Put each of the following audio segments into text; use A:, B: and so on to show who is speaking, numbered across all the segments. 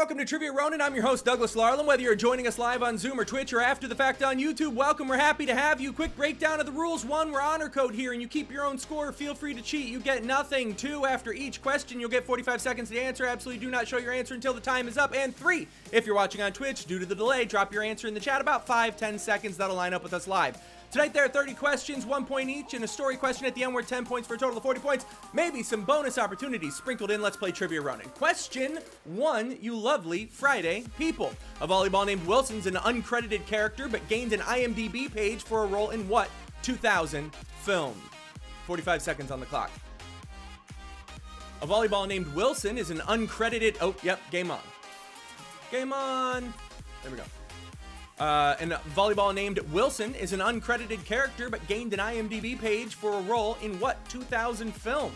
A: welcome to Trivia Ronin. I'm your host, Douglas Larlin. Whether you're joining us live on Zoom or Twitch or after the fact on YouTube, welcome. We're happy to have you. Quick breakdown of the rules. 1, we're honor code here, and you keep your own score. Feel free to cheat. You get nothing. 2, after each question, you'll get 45 seconds to answer. Absolutely do not show your answer until the time is up. And 3, if you're watching on Twitch, due to the delay, drop your answer in the chat about 5-10 seconds. That'll line up with us live. Tonight there are 30 questions, 1 point each, and a story question at the end worth 10 points for a total of 40 points. Maybe some bonus opportunities sprinkled in. Let's play Trivia Ronin. Question 1, you lovely Friday people. A volleyball named Wilson's an uncredited character, but gained an IMDb page for a role in what 2000 film? 45 seconds on the clock. A volleyball named Wilson is an uncredited, oh, yep, game on. Game on. There we go. And a volleyball named Wilson is an uncredited character, but gained an IMDb page for a role in what 2000 film?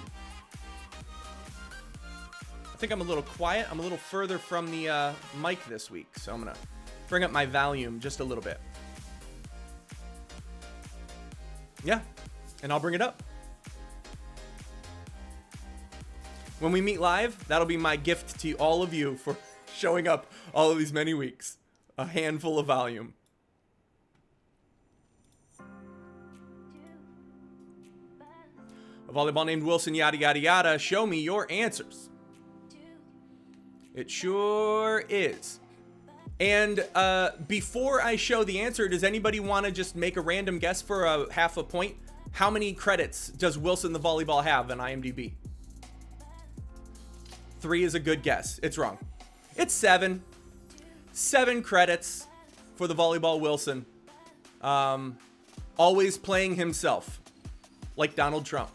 A: I think I'm a little quiet. I'm a little further from the mic this week, so I'm gonna bring up my volume just a little bit. Yeah, and I'll bring it up. When we meet live, that'll be my gift to all of you for showing up all of these many weeks. A handful of volume. A volleyball named Wilson, yada, yada, yada. Show me your answers. It sure is. And before I show the answer, does anybody want to just make a random guess for a half a point? How many credits does Wilson the volleyball have on IMDb? 3 is a good guess. It's wrong. It's 7. 7 credits for the volleyball Wilson. Always playing himself, like Donald Trump.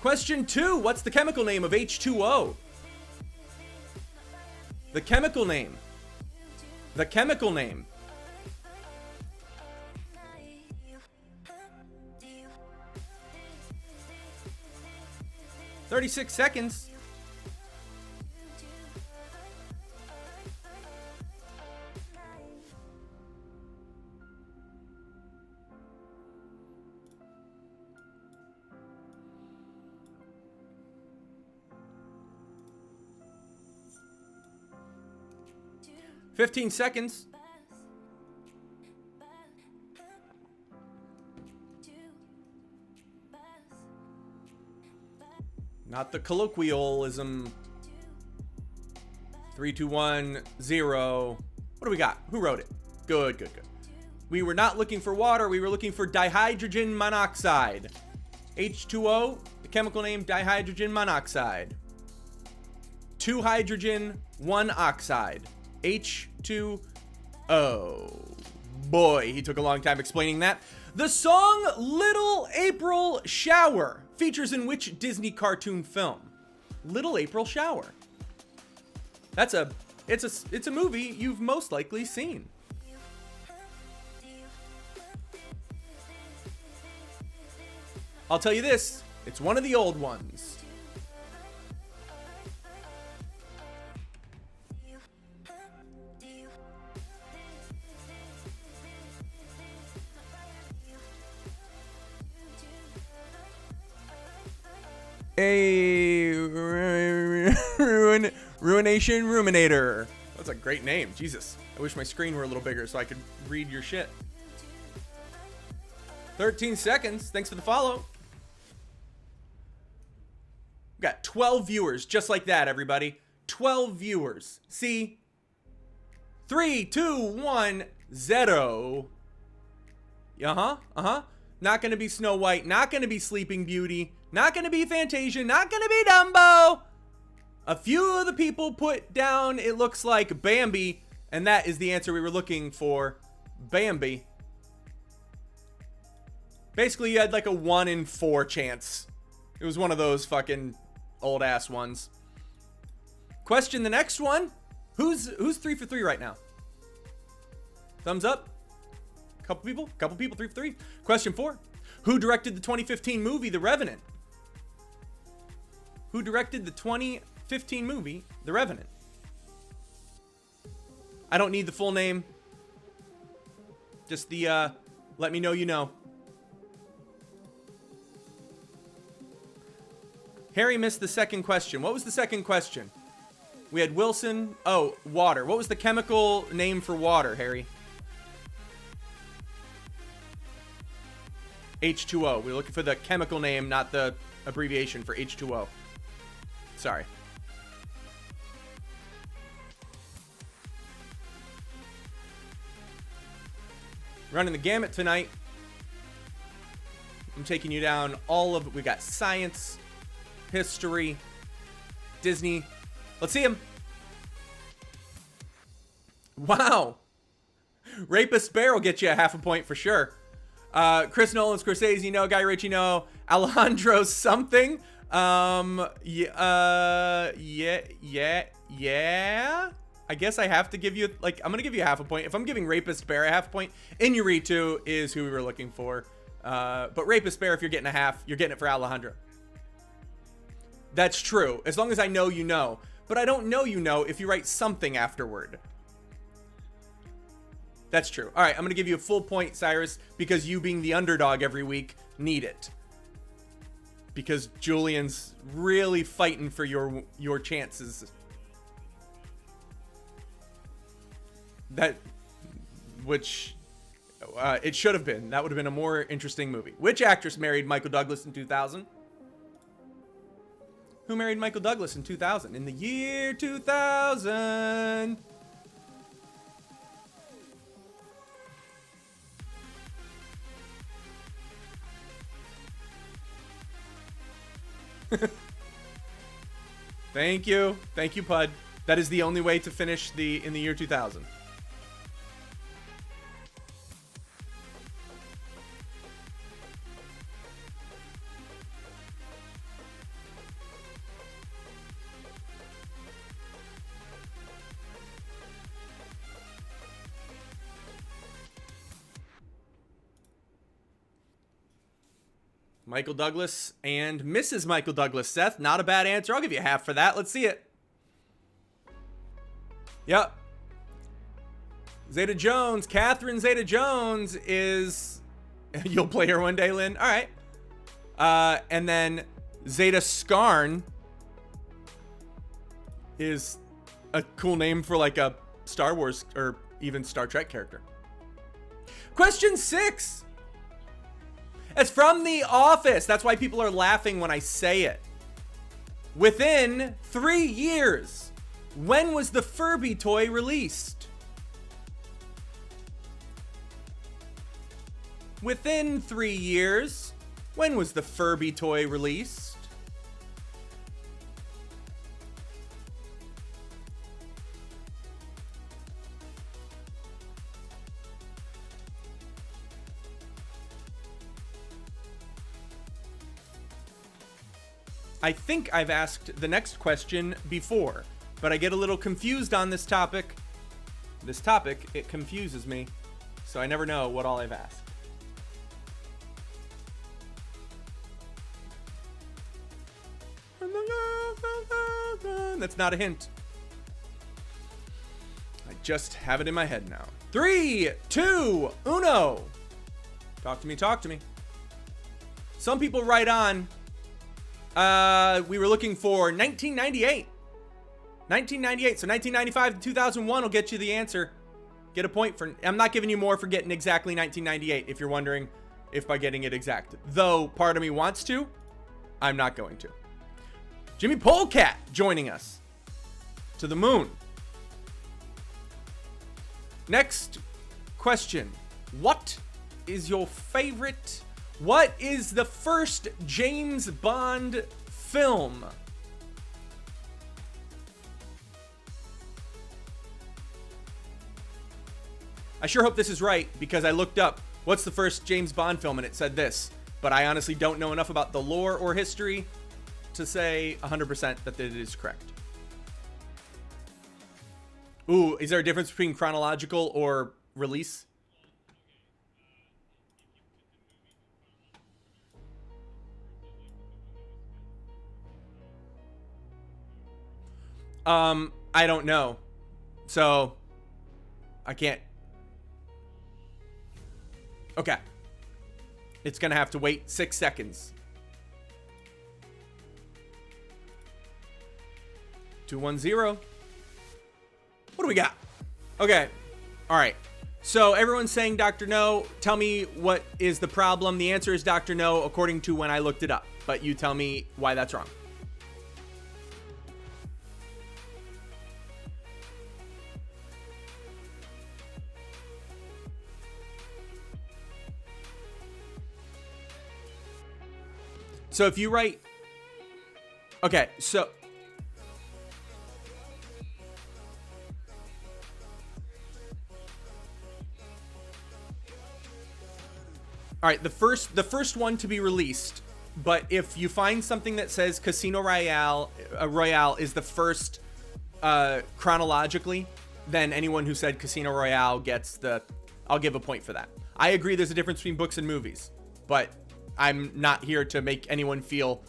A: Question 2, what's the chemical name of H2O? The chemical name. The chemical name. "36 seconds. "15 seconds. Not the colloquialism. 3, 2, 1, 0. What do we got? Who wrote it? Good, good, good. We were not looking for water. We were looking for dihydrogen monoxide. H2O, the chemical name dihydrogen monoxide. 2 hydrogen, 1 oxide. H2O. Boy, he took a long time explaining that. The song Little April Shower features in which Disney cartoon film? Little April Shower. It's a movie you've most likely seen. I'll tell you this, it's one of the old ones. A Ruination Ruminator. That's a great name. Jesus. I wish my screen were a little bigger so I could read your shit. 13 seconds. Thanks for the follow. We got 12 viewers just like that, everybody. 12 viewers. See? 3, 2, 1, 0. Not gonna be Snow White. Not gonna be Sleeping Beauty. Not gonna be Fantasia. Not gonna be Dumbo. A few of the people put down, it looks like Bambi, and that is the answer we were looking for. Bambi. Basically, you had like a 1 in 4 chance. It was one of those fucking old ass ones. Question the next one. Who's 3 for 3 right now? Thumbs up. Couple people 3 for 3. Question 4. Who directed the 2015 movie The Revenant? Who directed the 2015 movie The Revenant? I don't need the full name. Just the let me know you know. Harry missed the second question. What was the second question? We had Wilson. Oh, water. What was the chemical name for water, Harry? H2O. We were looking for the chemical name, not the abbreviation for H2O. Sorry. Running the gamut tonight. I'm taking you down all of it. We got science, history, Disney. Let's see him. Wow. Rapist Bear will get you a half a point for sure. Chris Nolan, Scorsese, no. Guy Ritchie, no. Alejandro something. Yeah. I guess I have to give you, like, I'm going to give you a half a point. If I'm giving Rapist Bear a half a point, Inarritu is who we were looking for. But Rapist Bear, if you're getting a half, you're getting it for Alejandro. That's true. As long as I know you know. But I don't know you know if you write something afterward. That's true. All right, I'm going to give you a full point, Cyrus, because you being the underdog every week need it. Because Julian's really fighting for your chances. It should have been. That would have been a more interesting movie. Which actress married Michael Douglas in 2000? Who married Michael Douglas in 2000? In the year 2000. Thank you. Thank you, Pud. That is the only way to finish in the year 2000. Michael Douglas and Mrs. Michael Douglas. Seth, not a bad answer. I'll give you a half for that. Let's see it. Yep. Zeta-Jones. Catherine Zeta-Jones is... You'll play her one day, Lynn. All right. And then Zeta Skarn is a cool name for like a Star Wars or even Star Trek character. Question 6. It's from The Office. That's why people are laughing when I say it. Within 3 years, when was the Furby toy released? Within 3 years, when was the Furby toy released? I think I've asked the next question before, but I get a little confused on this topic. This topic, it confuses me, so I never know what all I've asked. That's not a hint. I just have it in my head now. 3, 2, 1. Talk to me, talk to me. Some people write on... we were looking for 1998. 1998. So 1995 to 2001 will get you the answer. Get a point for... I'm not giving you more for getting exactly 1998, if you're wondering if by getting it exact. Though part of me wants to, I'm not going to. Jimmy Polecat joining us. To the moon. Next question. What is your favorite... What is the first James Bond film? I sure hope this is right because I looked up what's the first James Bond film and it said this, but I honestly don't know enough about the lore or history to say 100% that it is correct. Ooh, is there a difference between chronological or release? I don't know. So, I can't. Okay. It's gonna have to wait 6 seconds. 210. What do we got? Okay. All right. So everyone's saying Dr. No. Tell me what is the problem. The answer is Dr. No, according to when I looked it up. But you tell me why that's wrong. So if you write, okay, so all right, the first one to be released, but if you find something that says Casino Royale is the first chronologically, then anyone who said Casino Royale gets I'll give a point for that. I agree there's a difference between books and movies, but I'm not here to make anyone feel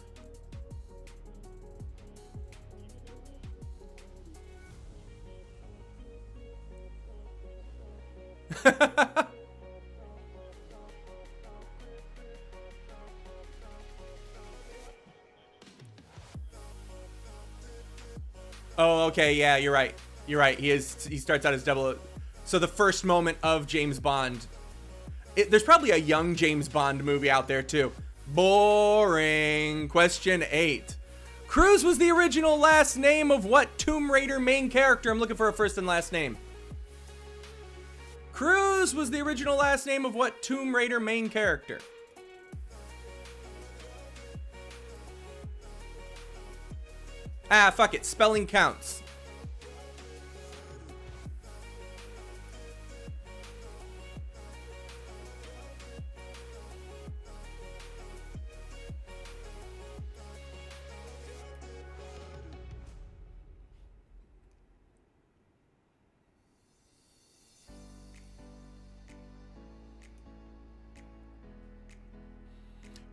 A: Oh, okay, yeah, you're right. You're right. He starts out as double. So the first moment of James Bond. There's probably a young James Bond movie out there too. Boring. Question 8. Cruz was the original last name of what Tomb Raider main character? I'm looking for a first and last name. Cruz was the original last name of what Tomb Raider main character? Ah, fuck it. Spelling counts.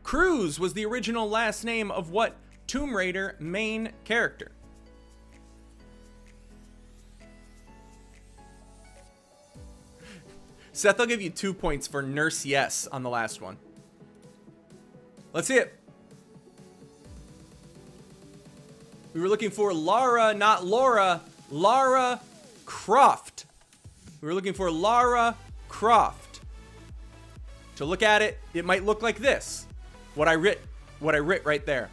A: Cruz was the original last name of what Tomb Raider main character? Seth, I'll give you 2 points for Nurse Yes on the last one. Let's see it. We were looking for Lara, not Laura. Lara Croft. We were looking for Lara Croft. To look at it, it might look like this. What I writ right there.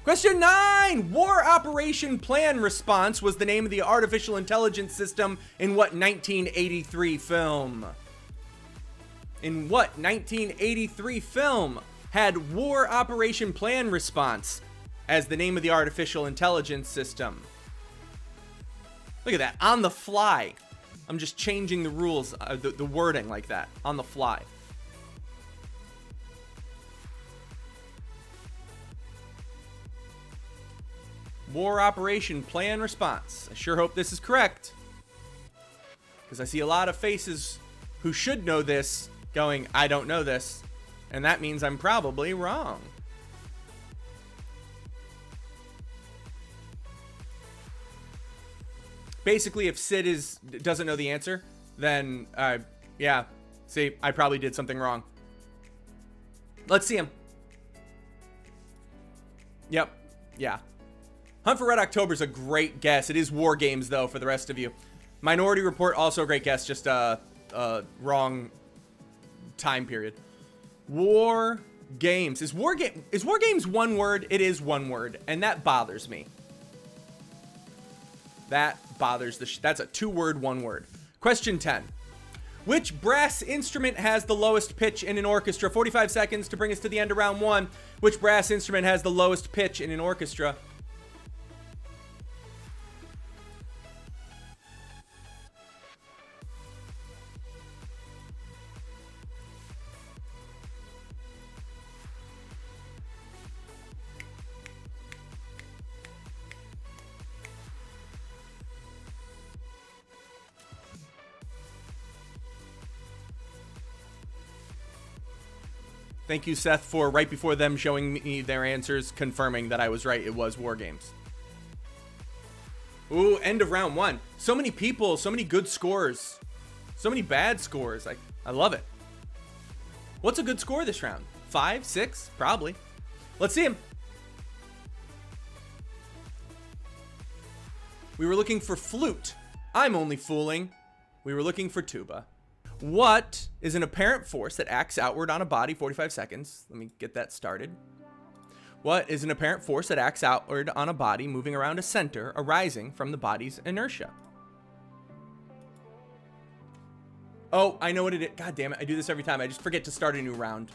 A: Question 9. War Operation Plan Response was the name of the artificial intelligence system in what 1983 film? In what 1983 film had War Operation Plan Response as the name of the artificial intelligence system? Look at that, on the fly. I'm just changing the rules, the wording like that, on the fly. War Operation Plan Response. I sure hope this is correct, because I see a lot of faces who should know this going, I don't know this, and that means I'm probably wrong. Basically, if Sid doesn't know the answer, then yeah, see, I probably did something wrong. Let's see him. Yep, yeah. Hunt for Red October is a great guess. It is War Games, though, for the rest of you. Minority Report, also a great guess, just wrong time period. War Games. Is War Games one word? It is one word, and that bothers me. That bothers that's a 2-word, 1 word. Question 10. Which brass instrument has the lowest pitch in an orchestra? 45 seconds to bring us to the end of round 1. Which brass instrument has the lowest pitch in an orchestra? Thank you, Seth, for right before them showing me their answers, confirming that I was right. It was War Games. Ooh, end of round 1. So many people, so many good scores. So many bad scores. I love it. What's a good score this round? 5, 6? Probably. Let's see him. We were looking for flute. I'm only fooling. We were looking for tuba. What is an apparent force that acts outward on a body? 45 seconds. Let me get that started. What is an apparent force that acts outward on a body moving around a center arising from the body's inertia? Oh, I know what it is. God damn it. I do this every time. I just forget to start a new round.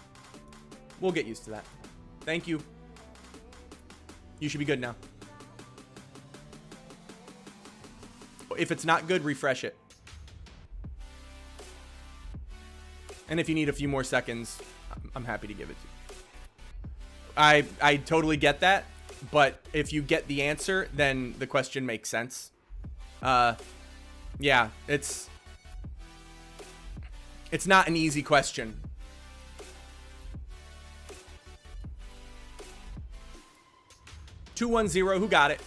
A: We'll get used to that. Thank you. You should be good now. If it's not good, refresh it. And if you need a few more seconds, I'm happy to give it to you. I totally get that, but if you get the answer, then the question makes sense. Yeah, it's not an easy question. $210, who got it?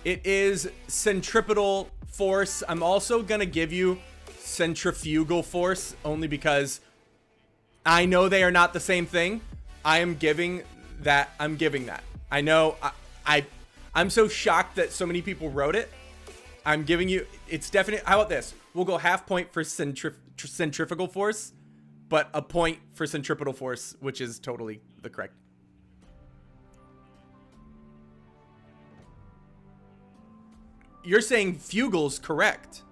A: It is centripetal force. I'm also gonna give you centrifugal force only because I know they are not the same thing. I'm giving that. I know. I'm so shocked that so many people wrote it. I'm giving you. It's definite. How about this? We'll go half point for centrifugal force, but a point for centripetal force, which is totally the correct. You're saying fugal's correct.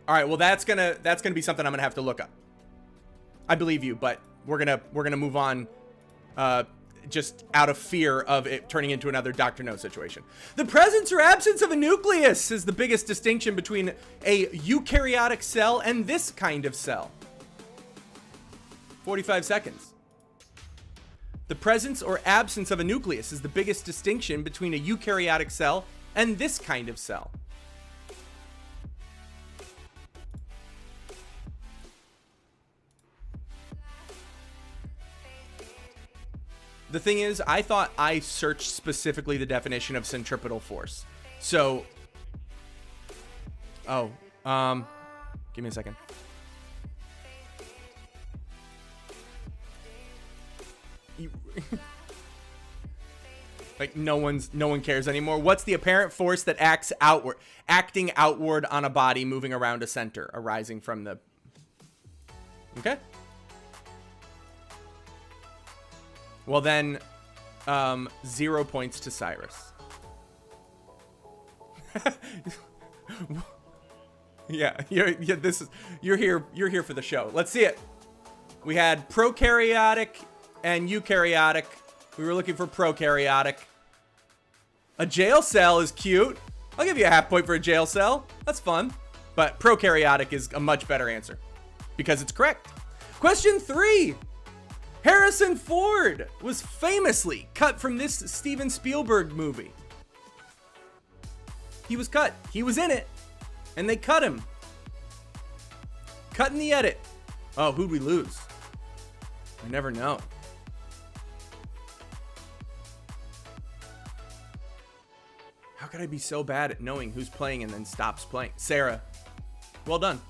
A: All right. Well, that's gonna be something I'm gonna have to look up. I believe you, but we're gonna move on, just out of fear of it turning into another Dr. No situation. The presence or absence of a nucleus is the biggest distinction between a eukaryotic cell and this kind of cell. 45 seconds. The presence or absence of a nucleus is the biggest distinction between a eukaryotic cell and this kind of cell. The thing is, I thought I searched specifically the definition of centripetal force. So, give me a second. Like no one cares anymore. What's the apparent force that acting outward on a body moving around a center arising from the... Okay. Well then, 0 points to Cyrus. Yeah, you're here for the show. Let's see it. We had prokaryotic and eukaryotic. We were looking for prokaryotic. A jail cell is cute. I'll give you a half point for a jail cell. That's fun. But prokaryotic is a much better answer because it's correct. Question 3. Harrison Ford was famously cut from this Steven Spielberg movie. He was cut. He was in it. And they cut him. Cut in the edit. Oh, who'd we lose? I never know. How could I be so bad at knowing who's playing and then stops playing? Sarah. Well done.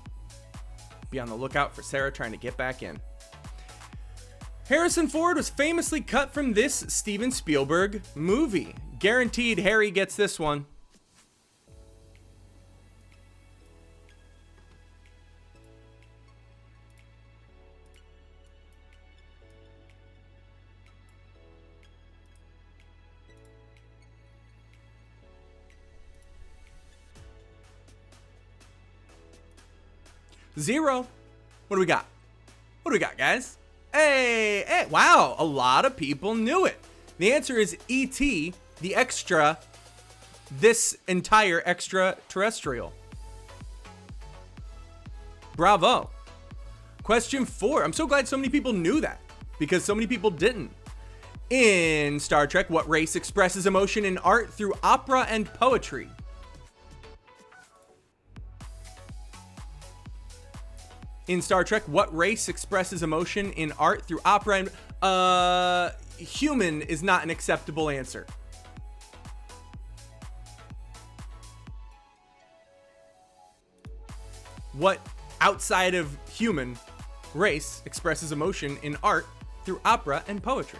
A: Be on the lookout for Sarah trying to get back in. Harrison Ford was famously cut from this Steven Spielberg movie. Guaranteed Harry gets this one. Zero. What do we got? What do we got, guys? Hey, wow, a lot of people knew it. The answer is E.T., this entire extraterrestrial. Bravo. Question 4. I'm so glad so many people knew that because so many people didn't. In Star Trek, what race expresses emotion in art through opera and poetry? In Star Trek, what race expresses emotion in art through opera and... human is not an acceptable answer. What outside of human race expresses emotion in art through opera and poetry?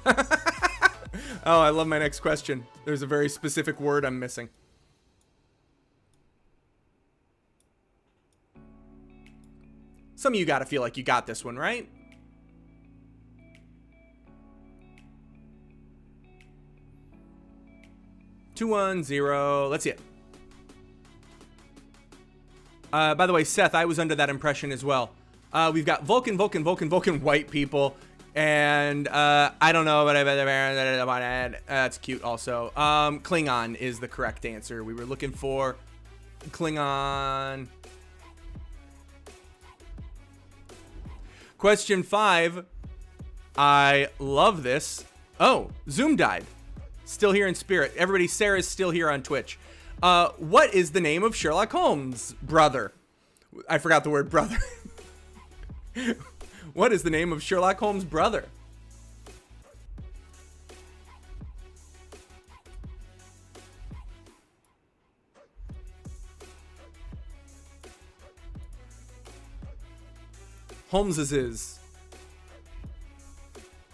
A: Oh, I love my next question. There's a very specific word I'm missing. Some of you gotta feel like you got this one, right? Two, 1, 0. Let's see it. By the way, Seth, I was under that impression as well. We've got Vulcan, white people. And I don't know, but that's cute also. Klingon is the correct answer. We were looking for Klingon. Question 5. I love this. Oh, Zoom died. Still here in spirit. Everybody, Sarah's still here on Twitch. What is the name of Sherlock Holmes' brother? I forgot the word brother. What is the name of Sherlock Holmes' brother? Holmes's is.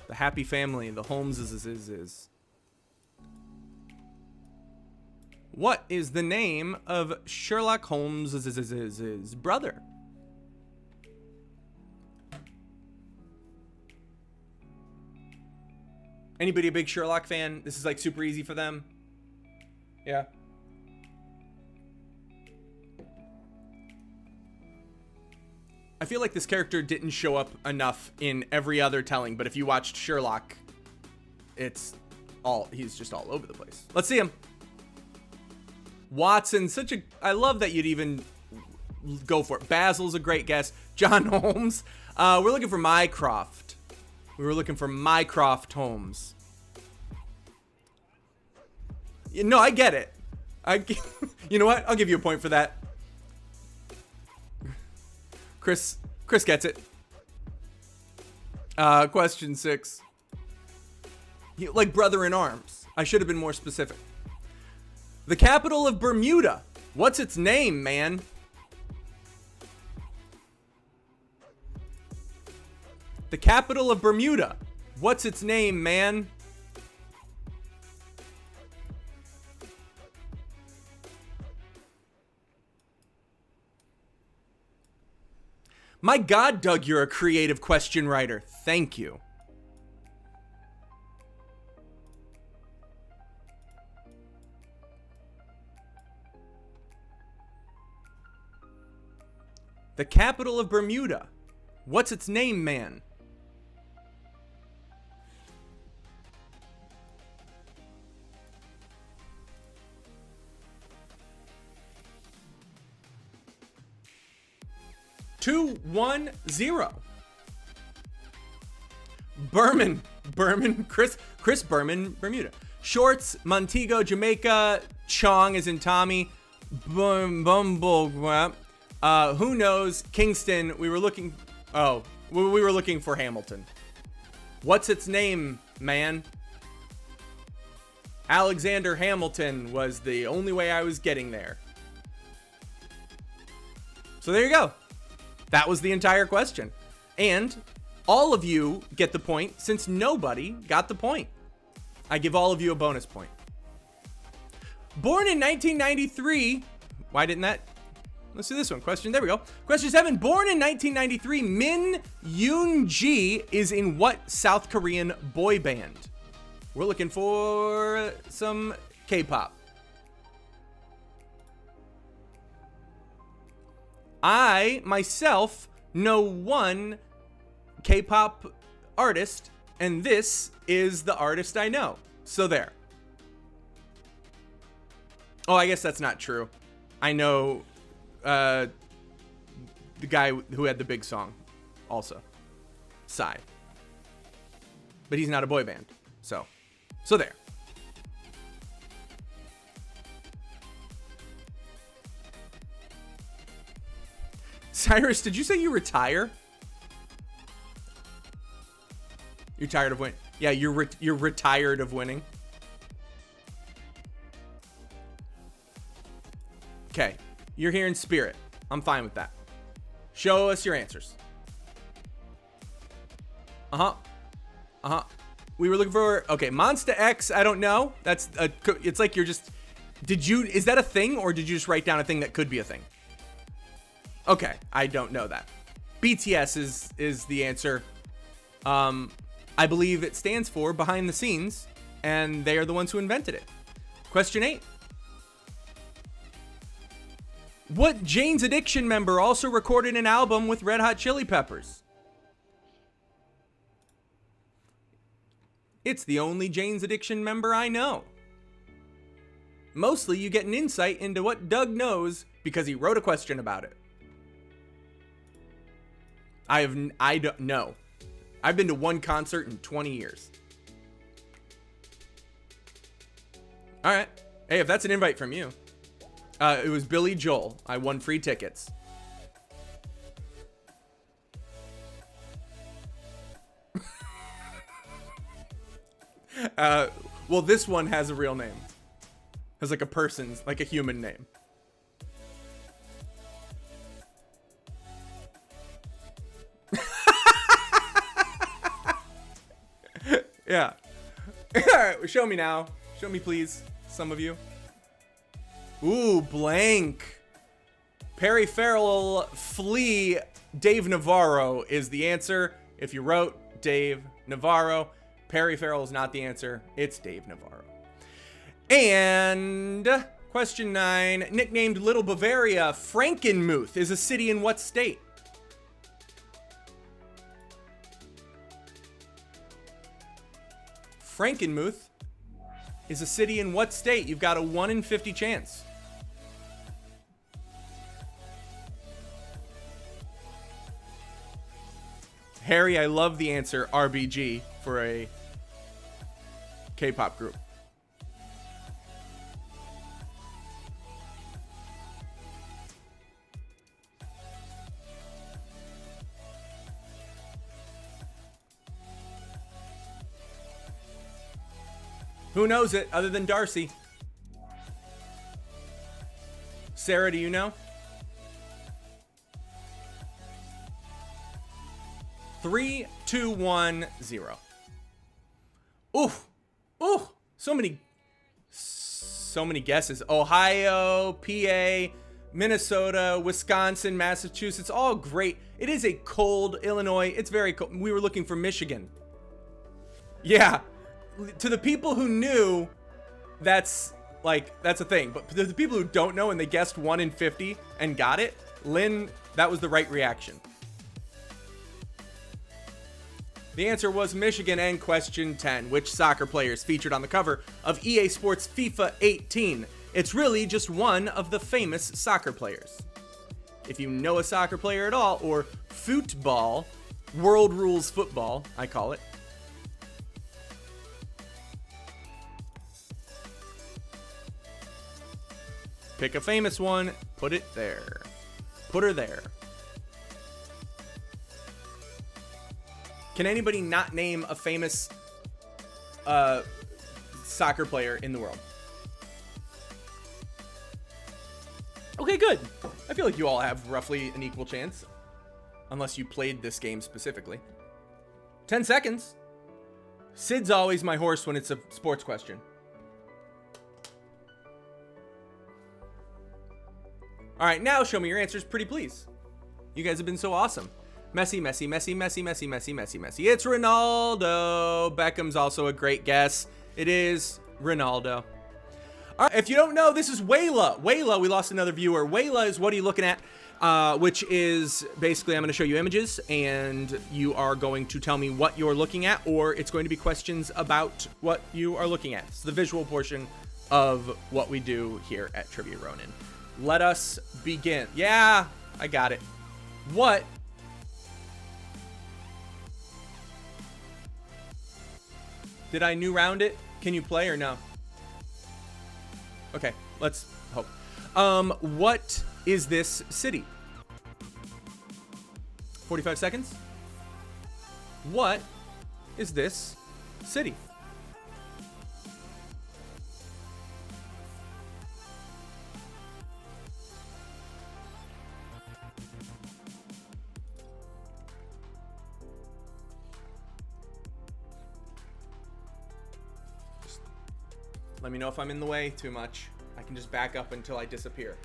A: The happy family, the Holmes's is. What is the name of Sherlock Holmes' brother? Anybody a big Sherlock fan? This is like super easy for them. Yeah. I feel like this character didn't show up enough in every other telling, but if you watched Sherlock, he's just all over the place. Let's see him. Watson, I love that you'd even go for it. Basil's a great guess. John Holmes. We're looking for Mycroft. We were looking for Mycroft Holmes. No, I get it. You know what? I'll give you a point for that. Chris gets it. Question 6. Like brother in arms. I should have been more specific. The capital of Bermuda. What's its name, man? The capital of Bermuda. What's its name, man? My God, Doug, you're a creative question writer. Thank you. The capital of Bermuda. What's its name, man? Two, 1, 0. Berman, Chris Berman, Bermuda. Shorts, Montego, Jamaica. Chong is in Tommy. Bumble. Who knows? Kingston. We were looking for Hamilton. What's its name, man? Alexander Hamilton was the only way I was getting there. So there you go. That was the entire question. And all of you get the point since nobody got the point. I give all of you a bonus point. Born in 1993. Why didn't that? Let's do this one. There we go. Question 7. Born in 1993, Min Yoon-ji is in what South Korean boy band? We're looking for some K-pop. I, myself, know one K-pop artist, and this is the artist I know. So there. Oh, I guess that's not true. I know the guy who had the big song also. Psy. But he's not a boy band. So there. Cyrus, did you say you retire? You're tired of winning. Yeah, you're retired of winning. Okay, you're here in spirit. I'm fine with that. Show us your answers. We were looking for, okay, Monster X, I don't know. It's like you're just, is that a thing, or did you just write down a thing that could be a thing? Okay, I don't know that. BTS is the answer. I believe it stands for behind the scenes, and they are the ones who invented it. Question 8. What Jane's Addiction member also recorded an album with Red Hot Chili Peppers? It's the only Jane's Addiction member I know. Mostly you get an insight into what Doug knows because he wrote a question about it. I don't know. I've been to one concert in 20 years. All right. Hey, if that's an invite from you. It was Billy Joel. I won free tickets. Well, this one has a real name. Has like a person's, like a human name. Yeah. All right, well, show me now. Show me, please. Some of you. Ooh, blank. Perry Farrell, Flea, Dave Navarro is the answer. If you wrote Dave Navarro, Perry Farrell is not the answer. It's Dave Navarro. And question 9, nicknamed Little Bavaria, Frankenmuth is a city in what state? Frankenmuth is a city in what state? You've got a 1 in 50 chance. Harry, I love the answer RBG for a K-pop group. Who knows it other than Darcy? Sarah, do you know? 3, 2, 1, 0. Ooh, so many guesses. Ohio, PA, Minnesota, Wisconsin, Massachusetts, all great. It is a cold Illinois. It's very cold. We were looking for Michigan. Yeah, to the people who knew, that's a thing. But to the people who don't know and they guessed 1 in 50 and got it, Lynn, that was the right reaction. The answer was Michigan. And question 10, which soccer players featured on the cover of EA Sports FIFA 18? It's really just one of the famous soccer players. If you know a soccer player at all, or football, world rules football, I call it. Pick a famous one, put it there. Put her there. Can anybody not name a famous soccer player in the world? Okay, good. I feel like you all have roughly an equal chance. Unless you played this game specifically. 10 seconds. Sid's always my horse when it's a sports question. All right, now show me your answers, pretty please. You guys have been so awesome. Messi, Messi, Messi, Messi, Messi, Messi, Messi, Messi. It's Ronaldo. Beckham's also a great guess. It is Ronaldo. All right, if you don't know, this is Wayla. Wayla, we lost another viewer. Wayla is What Are You Looking At? Which is basically I'm going to show you images and you are going to tell me what you're looking at, or it's going to be questions about what you are looking at. It's the visual portion of what we do here at Trivia Ronin. Let us begin. Yeah, I got it. What? Did I new round it? Can you play or no? Okay, let's hope. What is this city? 45 seconds. What is this city? Let me know if I'm in the way too much. I can just back up until I disappear.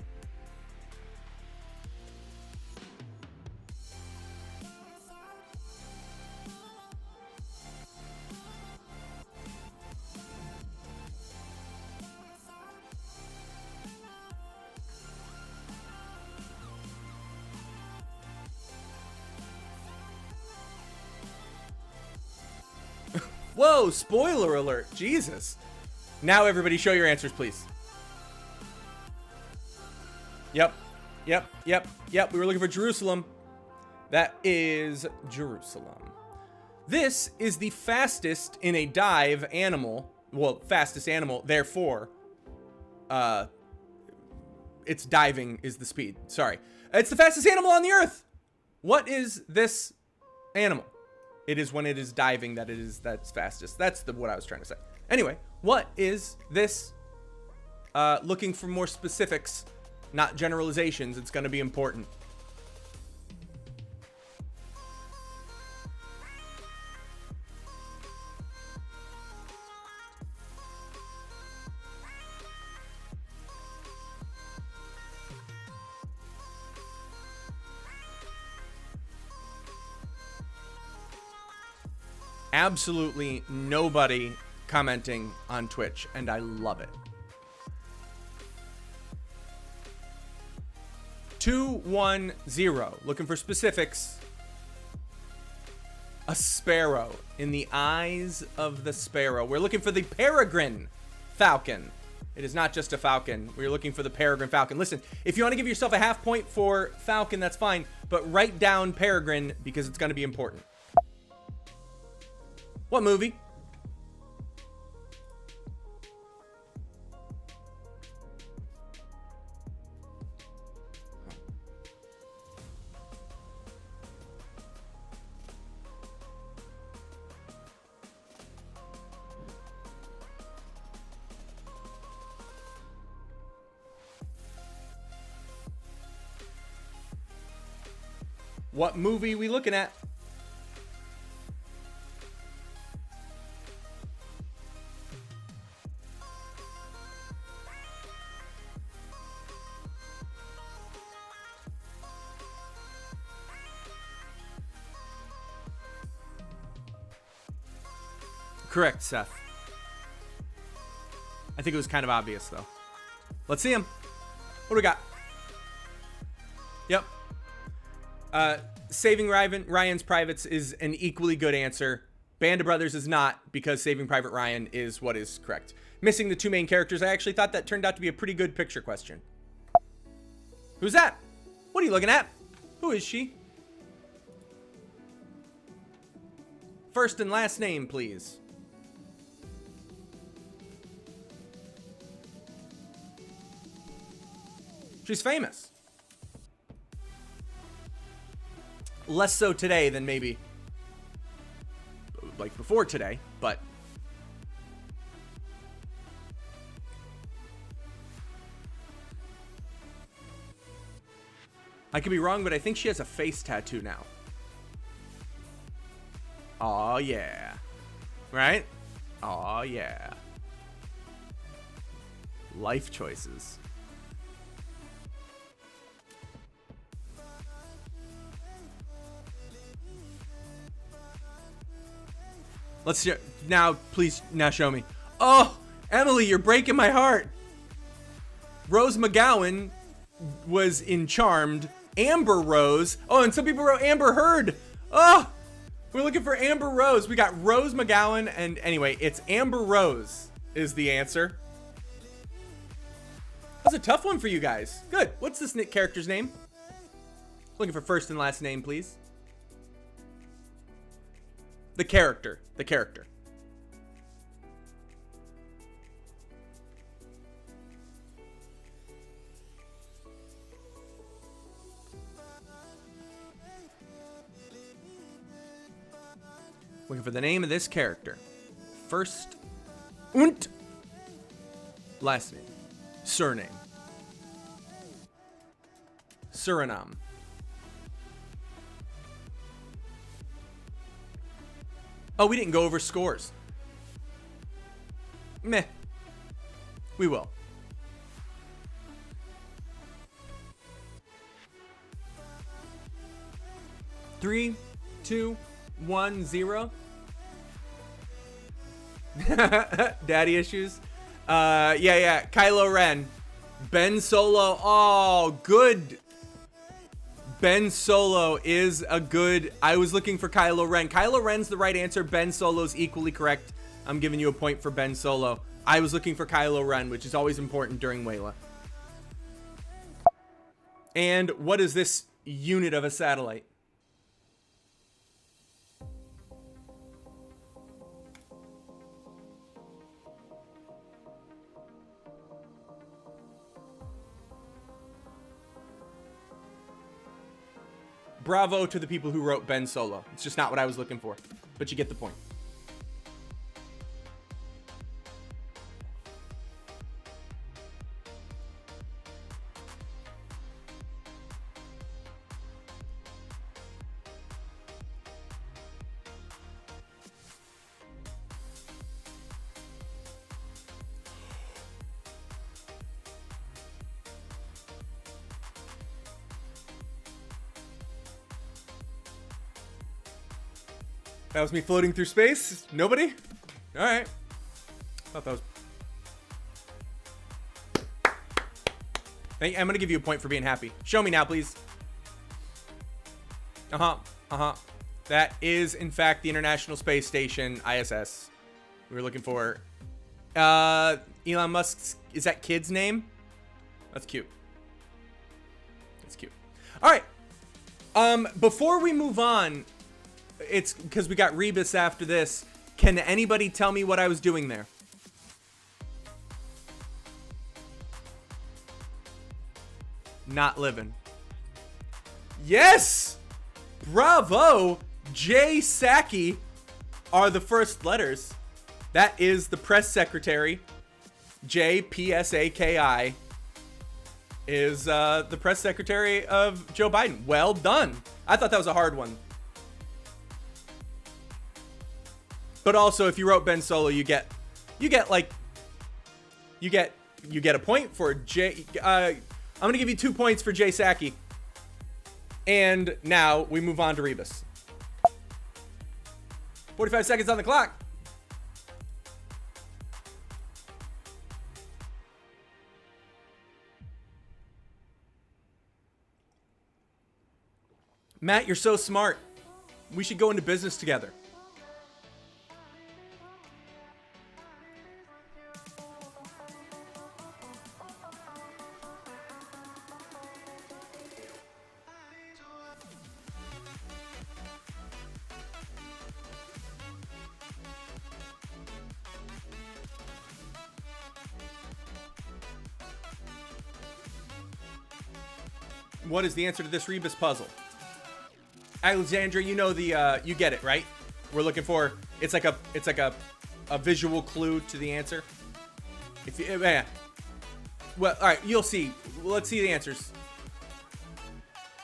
A: Whoa, spoiler alert. Jesus. Now everybody show your answers, please. Yep. We were looking for Jerusalem. That is Jerusalem. This is the fastest in a dive animal. Well, fastest animal. Therefore, its diving is the speed. Sorry. It's the fastest animal on the earth. What is this animal? It is when it is diving that's fastest. That's what I was trying to say. Anyway, what is this? Looking for more specifics, not generalizations. It's going to be important. Absolutely nobody commenting on Twitch, and I love it. 210, looking for specifics. A sparrow. In the eyes of the sparrow. We're looking for the peregrine falcon. It is not just a falcon. We're looking for the peregrine falcon. Listen, if you want to give yourself a half point for falcon, that's fine, but write down peregrine because it's going to be important. What movie? What movie we looking at? Correct, Seth. I think it was kind of obvious, though. Let's see him. What do we got? Yep. Saving Ryan's Privates is an equally good answer. Band of Brothers is not, because Saving Private Ryan is what is correct. Missing the two main characters, I actually thought that turned out to be a pretty good picture question. Who's that? What are you looking at? Who is she? First and last name, please. She's famous. Less so today than maybe like before today, but I could be wrong, but I think she has a face tattoo now. Oh yeah. Right? Oh yeah. Life choices. Let's see. Now, please, now show me. Oh, Emily, you're breaking my heart. Rose McGowan was in Charmed. Amber Rose. Oh, and some people wrote Amber Heard. Oh, we're looking for Amber Rose. We got Rose McGowan, and anyway, it's Amber Rose is the answer. That's a tough one for you guys. Good. What's this character's name? Looking for first and last name, please. The character. The character. Looking for the name of this character. First und last name. Surname. Suriname. Oh, we didn't go over scores. Meh. We will. Three, two, 1, 0. Daddy issues. Yeah. Kylo Ren. Ben Solo. Oh, good. Ben Solo is a good. I was looking for Kylo Ren. Kylo Ren's the right answer. Ben Solo's equally correct. I'm giving you a point for Ben Solo. I was looking for Kylo Ren, which is always important during Wayla. And what is this unit of a satellite? Bravo to the people who wrote Ben Solo. It's just not what I was looking for, but you get the point. That was me floating through space. Nobody? All right. Thought that was. I'm gonna give you a point for being happy. Show me now, please. That is, in fact, the International Space Station, ISS. We were looking for. Elon Musk's. Is that kid's name? That's cute. That's cute. All right. Before we move on. It's because we got Rebus after this. Can anybody tell me what I was doing there? Not living. Yes! Bravo! J. Psaki are the first letters. That is the press secretary. J. Psaki is the press secretary of Joe Biden. Well done. I thought that was a hard one. But also, if you wrote Ben Solo, you get a point for J. I'm gonna give you 2 points for Jay Psaki. And now we move on to Rebus. 45 seconds on the clock. Matt, you're so smart. We should go into business together. What is the answer to this Rebus puzzle? Alexandra, you know the you get it, right? We're looking for it's like a visual clue to the answer. If you, yeah. Well, all right, you'll see. Let's see the answers.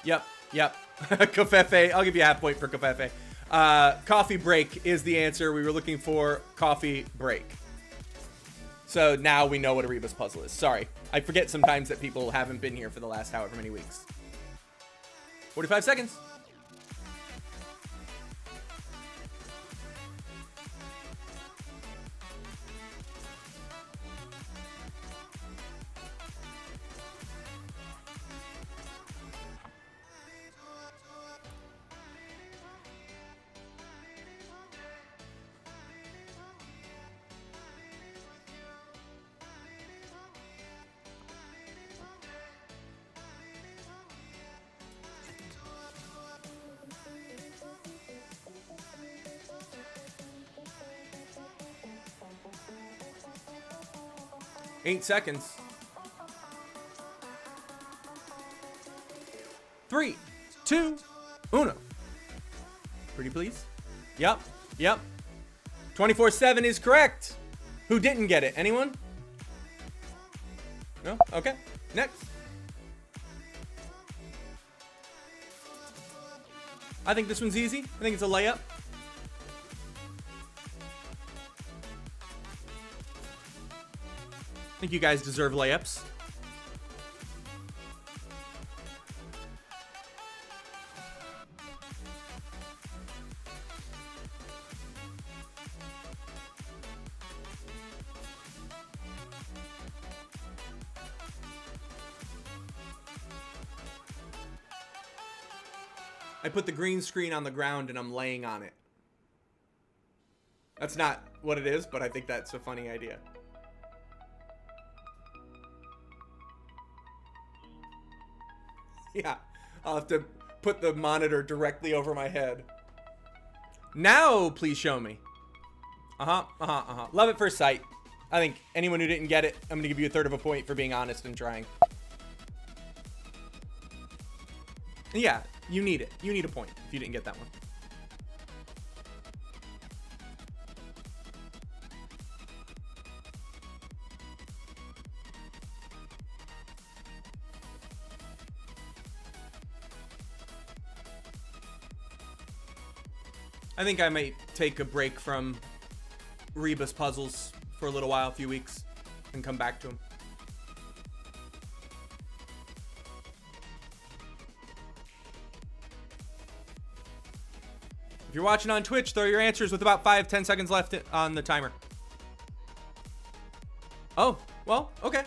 A: Yep. Covfefe. I'll give you a half point for Covfefe. Coffee break is the answer. We were looking for coffee break. So now we know what a Rebus puzzle is. Sorry. I forget sometimes that people haven't been here for the last however many weeks. 45 seconds. Eight seconds. 3, 2, 1. Pretty please. Yep. 24/7 is correct. Who didn't get it? Anyone? No? Okay. Next. I think this one's easy. I think it's a layup. I think you guys deserve layups. I put the green screen on the ground and I'm laying on it. That's not what it is, but I think that's a funny idea. Yeah, I'll have to put the monitor directly over my head. Now, please show me. Love at first sight. I think anyone who didn't get it, I'm gonna give you a third of a point for being honest and trying. Yeah, you need it. You need a point if you didn't get that one. I think I might take a break from Rebus puzzles for a little while, a few weeks, and come back to them. If you're watching on Twitch, throw your answers with about 5-10 seconds left on the timer. Oh, well, okay.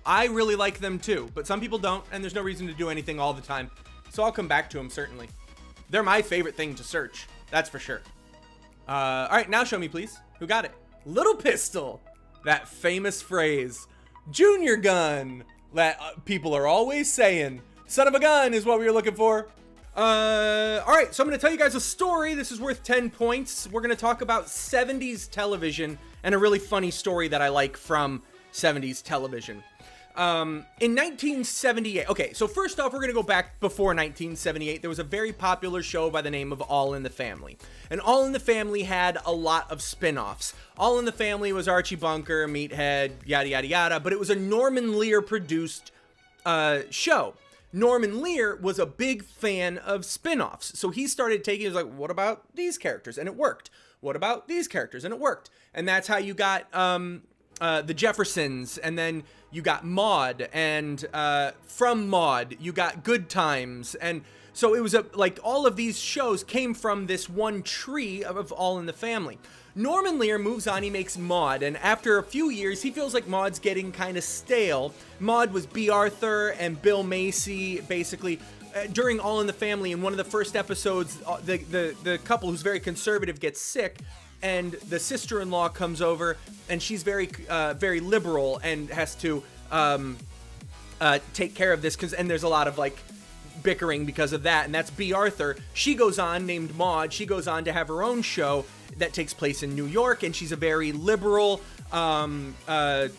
A: I really like them too, but some people don't, and there's no reason to do anything all the time. So I'll come back to them, certainly. They're my favorite thing to search. That's for sure. All right, now show me, please. Who got it? Little Pistol. That famous phrase. Junior gun. That people are always saying. Son of a gun is what we were looking for. All right, so I'm going to tell you guys a story. This is worth 10 points. We're going to talk about 70s television and a really funny story that I like from 70s television. In 1978, okay, so first off, we're going to go back before 1978. There was a very popular show by the name of All in the Family. And All in the Family had a lot of spin-offs. All in the Family was Archie Bunker, Meathead, yada, yada, yada, but it was a Norman Lear produced show. Norman Lear was a big fan of spin-offs. So he started taking, he was like, what about these characters? And it worked. What about these characters? And it worked. And that's how you got the Jeffersons, and then you got Maude, and from Maude you got Good Times, and so it was like all of these shows came from this one tree of All in the Family. Norman Lear moves on, he makes Maude, and after a few years he feels like Maude's getting kind of stale. Maude was B. Arthur and Bill Macy, basically. During All in the Family, in one of the first episodes, the couple who's very conservative gets sick, and the sister-in-law comes over, and she's very liberal and has to take care of this, and there's a lot of like bickering because of that, and that's B. Arthur. She goes on, named Maude, she goes on to have her own show that takes place in New York, and she's a very liberal, fights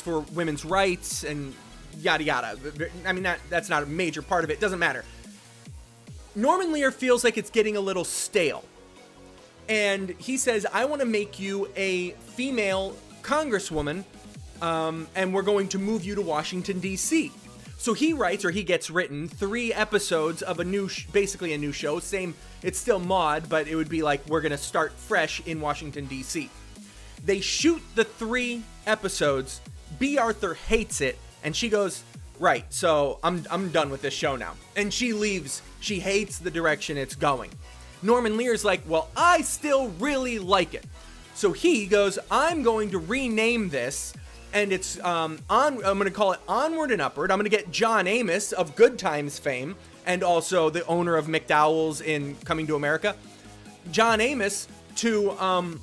A: for women's rights, and yada yada. I mean, that's not a major part of it, doesn't matter. Norman Lear feels like it's getting a little stale. And he says, I want to make you a female congresswoman, and we're going to move you to Washington, D.C. So he writes, or he gets written, 3 episodes of a new, basically a new show. Same, it's still Maude, but it would be like, we're going to start fresh in Washington, D.C. They shoot the 3 episodes. B. Arthur hates it, and she goes, right, so I'm done with this show now. And she leaves. She hates the direction it's going. Norman Lear's like, well, I still really like it. So he goes, I'm going to rename this, and it's I'm going to call it Onward and Upward. I'm going to get John Amos of Good Times fame, and also the owner of McDowell's in Coming to America, John Amos, to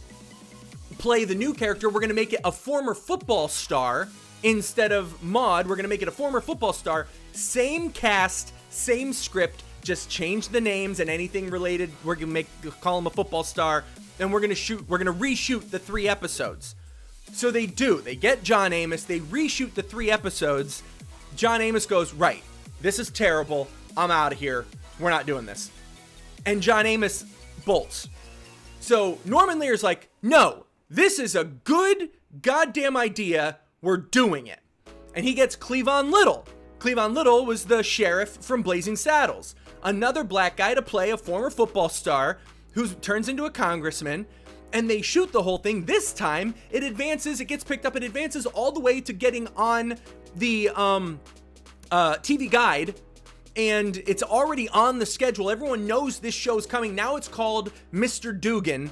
A: play the new character. We're going to make it a former football star instead of Maude. We're going to make it a former football star. Same cast, same script. Just change the names and anything related. We're gonna call him a football star, and we're gonna reshoot the 3 episodes. So they do. They get John Amos. They reshoot the 3 episodes. John Amos goes, right, this is terrible. I'm out of here. We're not doing this. And John Amos bolts. So Norman Lear's like, no, this is a good goddamn idea. We're doing it. And he gets Cleavon Little. Cleavon Little was the sheriff from Blazing Saddles. Another black guy to play a former football star who turns into a congressman, and they shoot the whole thing. This time, it gets picked up, it advances all the way to getting on the TV Guide, and it's already on the schedule. Everyone knows this show's coming. Now it's called Mr. Dugan.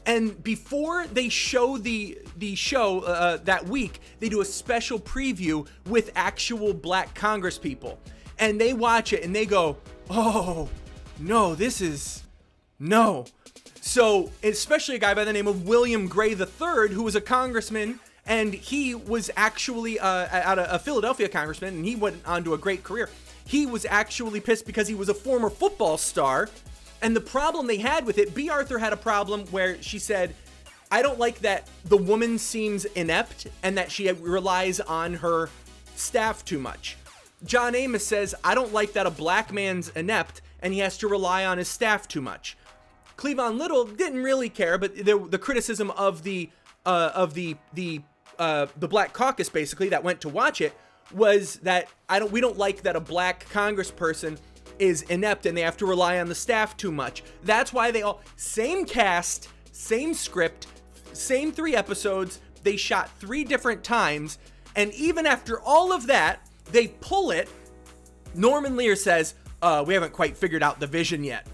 A: And before they show the show that week, they do a special preview with actual black congresspeople. And they watch it and they go, oh, no, no. So, especially a guy by the name of William Gray III, who was a congressman, and he was actually a Philadelphia congressman, and he went on to a great career. He was actually pissed because he was a former football star, and the problem they had with it, B. Arthur had a problem where she said, I don't like that the woman seems inept and that she relies on her staff too much. John Amos says, I don't like that a black man's inept and he has to rely on his staff too much. Cleavon Little didn't really care, but the criticism of the Black Caucus, basically, that went to watch it, was that we don't like that a black congressperson is inept and they have to rely on the staff too much. That's why they all, same cast, same script, same 3 episodes, they shot 3 different times, and even after all of that, they pull it. Norman Lear says, we haven't quite figured out the vision yet.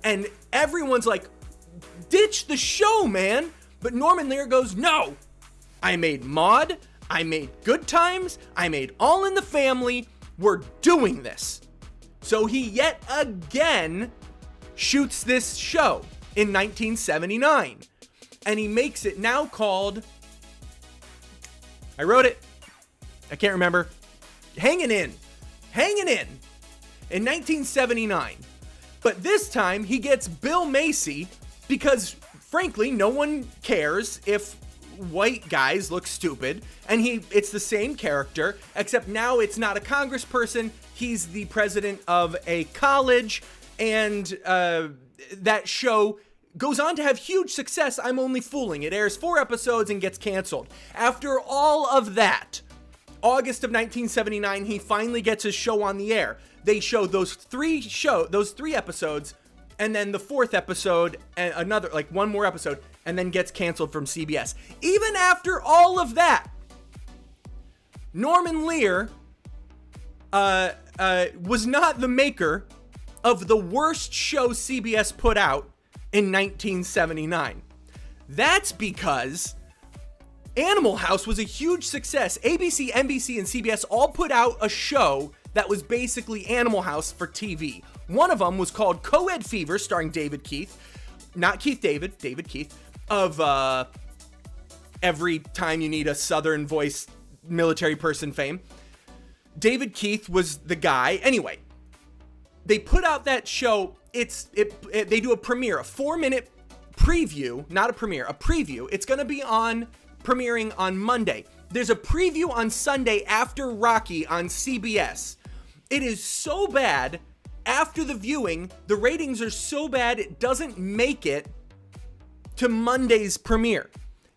A: And everyone's like, ditch the show, man. But Norman Lear goes, no, I made Maude, I made Good Times, I made All in the Family, we're doing this. So he yet again shoots this show in 1979. And he makes it now called, I wrote it, I can't remember, Hanging In in 1979. But this time he gets Bill Macy because, frankly, no one cares if white guys look stupid, and it's the same character, except now it's not a congressperson, he's the president of a college, and that show goes on to have huge success. I'm Only Fooling. It airs 4 episodes and gets canceled. After all of that, August of 1979, he finally gets his show on the air. They show those 3 episodes, and then the 4th episode, and another, one more episode, and then gets canceled from CBS. Even after all of that, Norman Lear was not the maker of the worst show CBS put out in 1979. That's because Animal House was a huge success. ABC, NBC, and CBS all put out a show that was basically Animal House for TV. One of them was called Co-Ed Fever, starring David Keith. Not Keith David, David Keith, of Every Time You Need a Southern Voice military person fame. David Keith was the guy. Anyway, they put out that show. They do a premiere, a 4-minute preview, not a premiere, a preview. It's going to be premiering on Monday. There's a preview on Sunday after Rocky on CBS. It is so bad, after the viewing, the ratings are so bad it doesn't make it to Monday's premiere.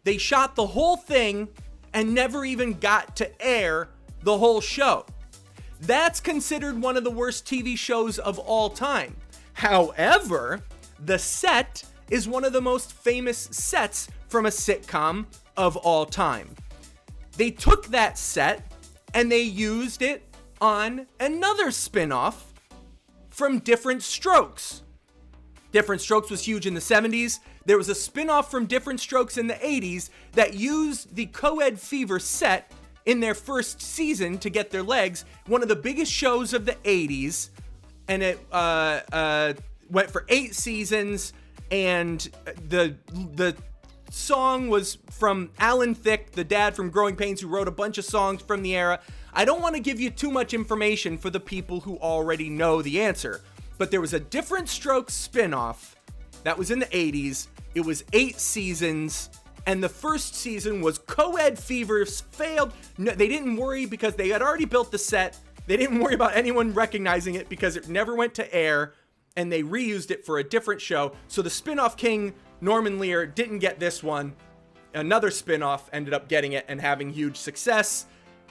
A: They shot the whole thing and never even got to air the whole show. That's considered one of the worst TV shows of all time. However, the set is one of the most famous sets from a sitcom of all time. They took that set and they used it on another spin-off from Different Strokes. Different Strokes was huge in the 70s. There was a spin-off from Different Strokes in the 80s that used the Co-Ed Fever set in their first season to get their legs. One of the biggest shows of the 80s, and it went for 8 seasons, and the song was from Alan Thicke, the dad from Growing Pains, who wrote a bunch of songs from the era. I don't want to give you too much information for the people who already know the answer, but there was a Different Strokes spin-off that was in the 80s. It was 8 seasons, and the first season was Co-Ed Fever failed. No, they didn't worry because they had already built the set. They didn't worry about anyone recognizing it because it never went to air, and they reused it for a different show. So the spin-off king, Norman Lear, didn't get this one. Another spin-off ended up getting it and having huge success.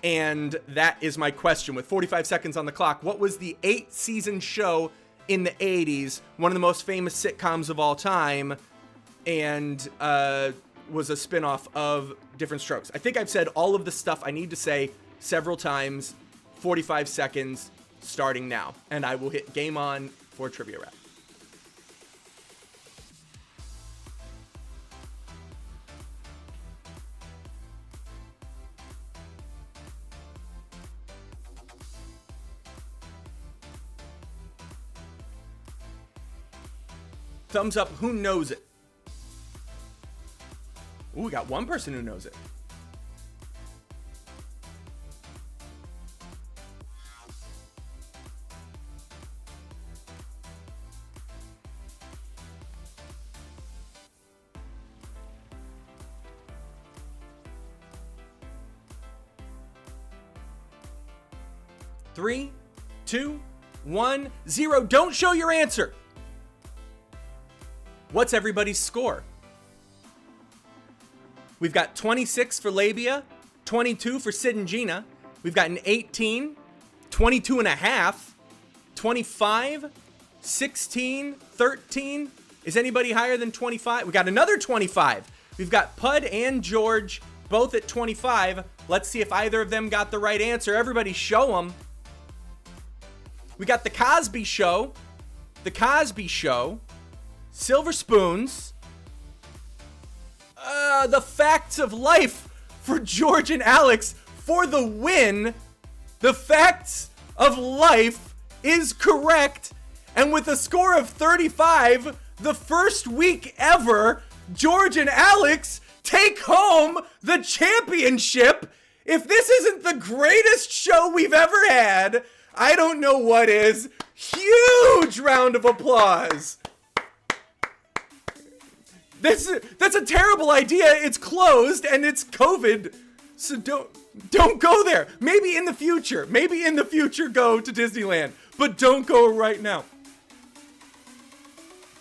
A: And that is my question. With 45 seconds on the clock, what was the 8-season show in the 80s, one of the most famous sitcoms of all time, and was a spinoff of Different Strokes. I think I've said all of the stuff I need to say several times. 45 seconds starting now, and I will hit game on for Trivia Rap. Thumbs up, who knows it? Ooh, we got one person who knows it. Three, 2, 1, 0. Don't show your answer. What's everybody's score? We've got 26 for Labia, 22 for Sid and Gina. We've got an 18, 22 and a half, 25, 16, 13. Is anybody higher than 25? We got another 25. We've got Pud and George both at 25. Let's see if either of them got the right answer. Everybody show them. We got The Cosby Show, Silver Spoons, The Facts of Life for George and Alex for the win. The Facts of Life is correct. And with a score of 35, the first week ever, George and Alex take home the championship. If this isn't the greatest show we've ever had, I don't know what is. Huge round of applause. That's a terrible idea. It's closed and it's COVID. So don't go there. Maybe in the future go to Disneyland, but don't go right now.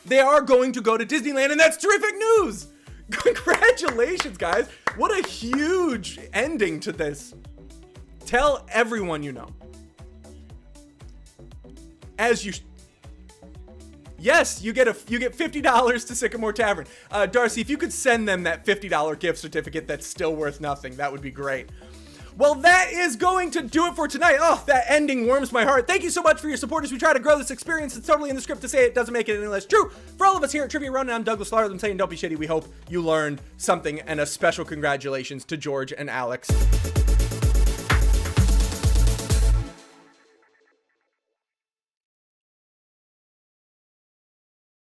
A: They are going to go to Disneyland, and that's terrific news. Congratulations, guys. What a huge ending to this. Tell everyone you know. Yes, you get $50 to Sycamore Tavern. Darcy, if you could send them that $50 gift certificate that's still worth nothing, that would be great. Well, that is going to do it for tonight. Oh, that ending warms my heart. Thank you so much for your support as we try to grow this experience. It's totally in the script to say it doesn't make it any less true. For all of us here at Trivia Ronin, I'm Douglas Larson saying don't be shitty. We hope you learned something, and a special congratulations to George and Alex.